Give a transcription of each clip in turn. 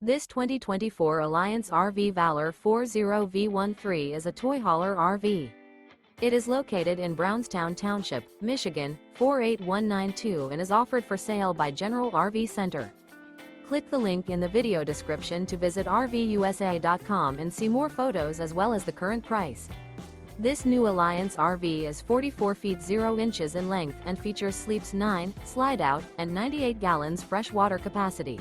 This 2024 Alliance RV Valor 40V13 is a toy hauler RV. It is located in Brownstown Township, Michigan, 48192 and is offered for sale by General RV Center. Click the link in the video description to visit RVUSA.com and see more photos as well as the current price. This new Alliance RV is 44 feet 0 inches in length and features sleeps 9, Slideout, and 98 gallons fresh water capacity.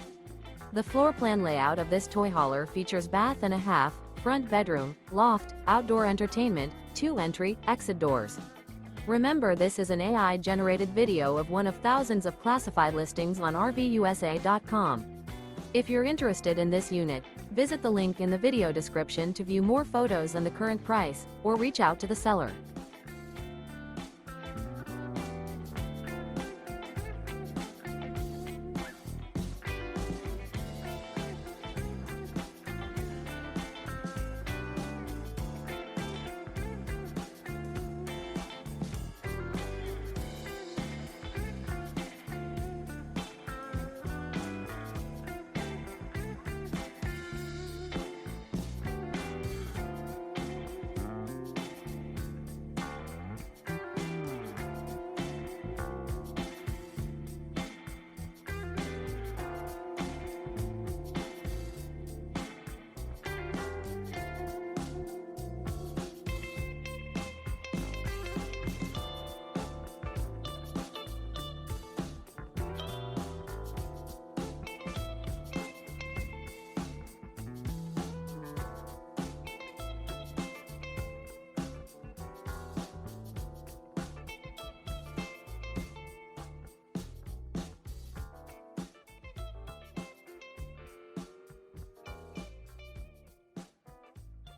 The floor plan layout of this toy hauler features bath and a half, front bedroom, loft, outdoor entertainment, 2 entry, exit doors. Remember, this is an AI-generated video of one of thousands of classified listings on RVUSA.com. If you're interested in this unit, visit the link in the video description to view more photos and the current price, or reach out to the seller.